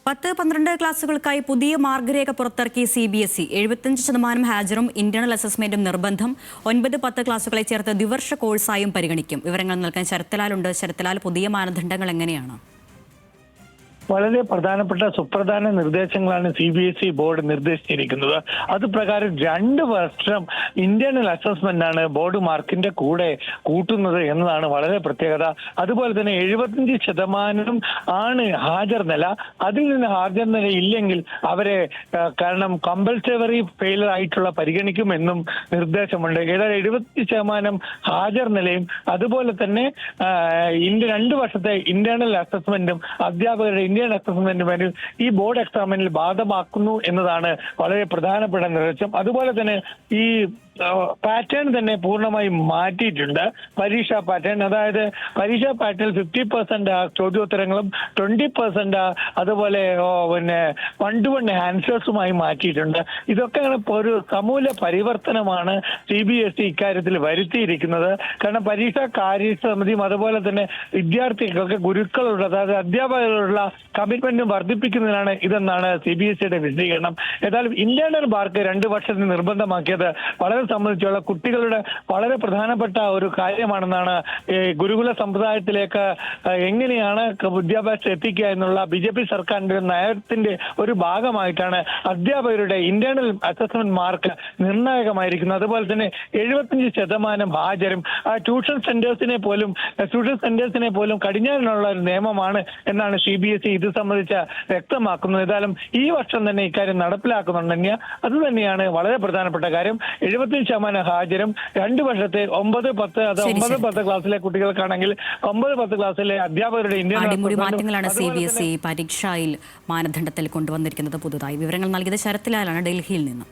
10-12 ക്ലാസുകൾക്കായി പുതിയ മാർഗരേഖ പുറത്തിറക്കി CBSE 75% ഹാജറും ഇന്റേണൽ അസസ്മെന്റും നിർബന്ധം. 9-10 ക്ലാസുകളെ ചേർത്ത് ദ്വിവർഷ കോഴ്സായും പരിഗണിക്കും. വിവരങ്ങൾ നൽകാൻ ശരത്ലാലുണ്ട്. ശരത്ലാൽ, പുതിയ മാനദണ്ഡങ്ങൾ എങ്ങനെയാണ്? വളരെ പ്രധാനപ്പെട്ട സുപ്രധാന നിർദ്ദേശങ്ങളാണ് CBSE ബോർഡ് നിർദ്ദേശിച്ചിരിക്കുന്നത്. അത് പ്രകാരം 2 വർഷം ഇന്റേണൽ അസസ്മെന്റ് ആണ് ബോർഡ് മാർക്കിന്റെ കൂടെ കൂട്ടുന്നത് എന്നതാണ് വളരെ പ്രത്യേകത. അതുപോലെ തന്നെ 75% ആണ് ഹാജർ നില. അതിൽ നിന്ന് ഹാജർ നില ഇല്ലെങ്കിൽ അവരെ കാരണം കമ്പൽസറി ഫെയിലർ ആയിട്ടുള്ള പരിഗണിക്കുമെന്നും നിർദ്ദേശമുണ്ട്. ഏതായാലും 70% ഹാജർ നിലയും അതുപോലെ തന്നെ 2 വർഷത്തെ ഇന്റേണൽ അസസ്മെന്റും അധ്യാപകരുടെ ഇന്ത്യൻ അസസ്മെന്റ് വേണ്ടി ഈ ബോർഡ് എക്സാമിനിൽ ബാധകമാക്കുന്നു എന്നതാണ് വളരെ പ്രധാനപ്പെട്ട നിർദ്ദേശം. അതുപോലെ തന്നെ ഈ പാറ്റേൺ തന്നെ പൂർണ്ണമായും മാറ്റിയിട്ടുണ്ട്. പരീക്ഷാ പാറ്റേൺ, അതായത് പരീക്ഷാ പാറ്റേൺ 50% ചോദ്യോത്തരങ്ങളും 20% അതുപോലെ പിന്നെ 1-to-1 ആൻസേഴ്സുമായി മാറ്റിയിട്ടുണ്ട്. ഇതൊക്കെ ഒരു സമൂല പരിവർത്തനമാണ് CBSE ഇക്കാര്യത്തിൽ വരുത്തിയിരിക്കുന്നത്. കാരണം പരീക്ഷാ കാര്യസമിതിയും അതുപോലെ തന്നെ വിദ്യാർത്ഥികൾക്ക് ഗുരുക്കളുള്ള, അതായത് അധ്യാപകരുള്ള കമ്മിറ്റ്മെന്റും വർദ്ധിപ്പിക്കുന്നതിനാണ് ഇതെന്നാണ് CBSEയുടെ വിശദീകരണം. ഏതായാലും ഇന്റേണൽ മാർക്ക് 2 വർഷത്തിന് നിർബന്ധമാക്കിയത് വളരെ സംബന്ധിച്ചുള്ള കുട്ടികളുടെ വളരെ പ്രധാനപ്പെട്ട ഒരു കാര്യമാണെന്നാണ് ഗുരുകുല സമ്പ്രദായത്തിലേക്ക് എങ്ങനെയാണ് വിദ്യാഭ്യാസം എത്തിക്കുക എന്നുള്ള BJP സർക്കാരിന്റെ നയത്തിന്റെ ഒരു ഭാഗമായിട്ടാണ് അധ്യാപകരുടെ ഇന്റേണൽ അസസ്മെന്റ് മാർക്ക് നിർണായകമായിരിക്കുന്നത്. അതുപോലെ തന്നെ 75% ഹാജരും ട്യൂഷൻ സെന്റേഴ്സിനെ പോലും കടിഞ്ഞാണിനുള്ള ഒരു നിയമമാണ് എന്നാണ് CBSE ഇത് സംബന്ധിച്ച് വ്യക്തമാക്കുന്നത്. ഏതായാലും ഈ വർഷം തന്നെ ഇക്കാര്യം നടപ്പിലാക്കുന്നുണ്ടെങ്കിൽ അത് തന്നെയാണ് വളരെ പ്രധാനപ്പെട്ട കാര്യം. 75% ഹാജരും 2 വർഷത്തെ 9-10 ക്ലാസ്സിലെ കുട്ടികൾക്കാണെങ്കിൽ 9-10 ക്ലാസ്സിലെ അധ്യാപകരുടെ അടിമുടി മാറ്റങ്ങളാണ് CBSE പരീക്ഷയിൽ മാനദണ്ഡത്തിൽ കൊണ്ടുവന്നിരിക്കുന്നത് പുതുതായി. വിവരങ്ങൾ നൽകിയത് ശരത്ലാലാണ് ഡൽഹിയിൽ നിന്ന്.